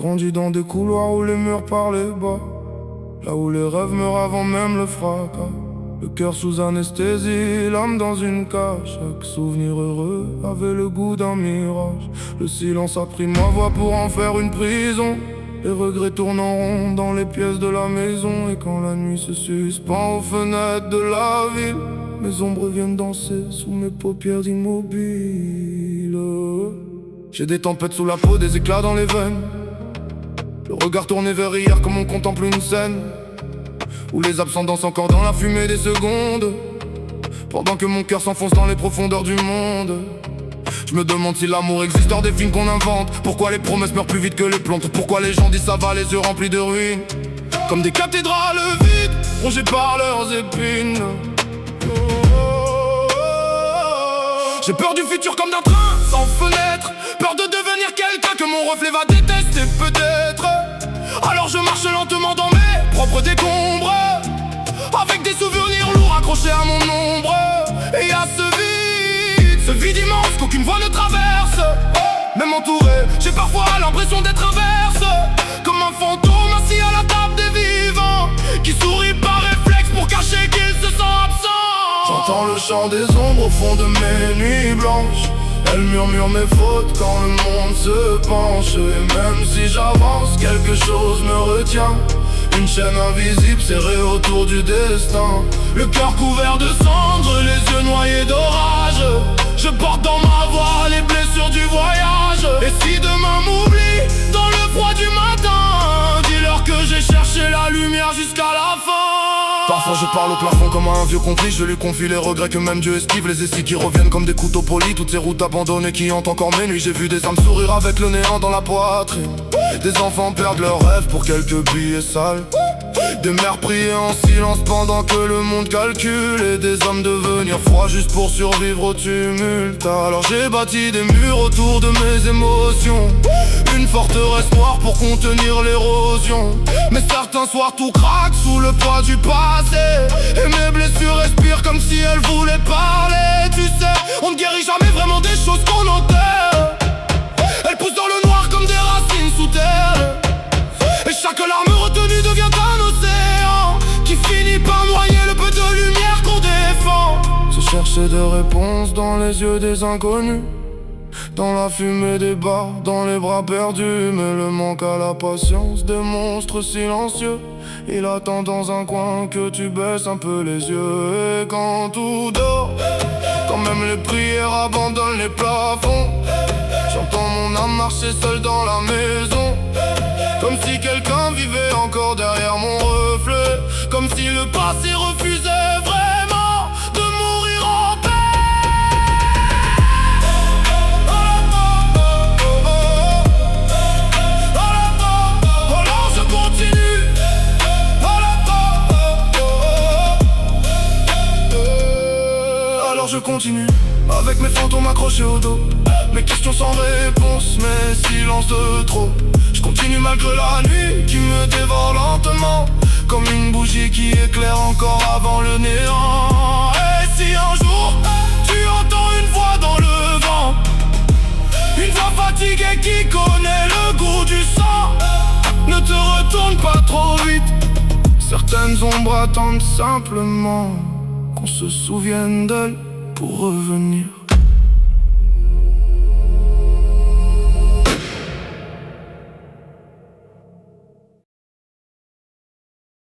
grandi dans des couloirs où les murs parlaient bas, là où les rêves meurent avant même le fracas. Le cœur sous anesthésie, l'âme dans une cage. Chaque souvenir heureux avait le goût d'un mirage. Le silence a pris ma voix pour en faire une prison. Les regrets tournent en rond dans les pièces de la maison. Et quand la nuit se suspend aux fenêtres de la ville, mes ombres viennent danser sous mes paupières immobiles. J'ai des tempêtes sous la peau, des éclats dans les veines. Le regard tourné vers hier comme on contemple une scène où les absents dansent encore dans la fumée des secondes, pendant que mon cœur s'enfonce dans les profondeurs du monde. Je me demande si l'amour existe hors des films qu'on invente. Pourquoi les promesses meurent plus vite que les plantes? Pourquoi les gens disent ça va, les yeux remplis de ruines, comme des cathédrales vides, rongées par leurs épines. J'ai peur du futur comme d'un train sans fenêtre, peur de devenir quelqu'un que mon reflet va détester peut-être. Alors je marche lentement dans mes propres décombres, avec des souvenirs lourds accrochés à mon ombre. Et à ce vide immense qu'aucune voix ne traverse. Même entouré, j'ai parfois l'impression d'être inverse, comme un fantôme assis à la table des vivants, qui sourit par réflexe pour cacher qu'il se sent absent. J'entends le chant des ombres au fond de mes nuits blanches. Elles murmurent mes fautes quand le monde se penche. Et même si j'avance, quelque chose me retient. Une chaîne invisible serrée autour du destin. Le cœur couvert de cendres, les yeux noyés d'orage. Je porte dans ma voix les blessures du voyage. Et si demain m'oublie dans le froid du matin, dis-leur que j'ai cherché la lumière jusqu'à la fin. Parfois je parle au plafond comme à un vieux complice. Je lui confie les regrets que même Dieu esquive. Les essais qui reviennent comme des couteaux polis. Toutes ces routes abandonnées qui hantent encore mes nuits. J'ai vu des âmes sourire avec le néant dans la poitrine. Des enfants perdent leurs rêves pour quelques billets sales. Des mères prier en silence pendant que le monde calcule. Et des hommes devenir froids juste pour survivre au tumulte. Alors j'ai bâti des murs autour de mes émotions, une forteresse noire pour contenir l'érosion. Mais certains soirs tout craque sous le poids du passé, et mes blessures respirent comme si elles voulaient parler. Tu sais, on ne guérit jamais vraiment des choses qu'on enterre. Elles poussent dans le noir comme des racines sous terre. Et chaque larme retenue devient un océan qui finit par noyer le peu de lumière qu'on défend. Se chercher des réponses dans les yeux des inconnus, dans la fumée des bars, dans les bras perdus. Mais le manque à la patience des monstres silencieux, il attend dans un coin que tu baisses un peu les yeux. Et quand tout dort, quand même les prières abandonnent les plafonds, j'entends mon âme marcher seule dans la maison, comme si quelqu'un vivait encore derrière mon reflet, comme si le passé refusait vraiment de mourir en paix. Alors je continue. Alors je continue, avec mes fantômes accrochés au dos, mes questions sans réponse, mes silences de trop. Je continue malgré la nuit qui me dévore lentement, comme une bougie qui éclaire encore avant le néant. Et si un jour tu entends une voix dans le vent, une voix fatiguée qui connaît le goût du sang, ne te retourne pas trop vite. Certaines ombres attendent simplement qu'on se souvienne d'elles pour revenir.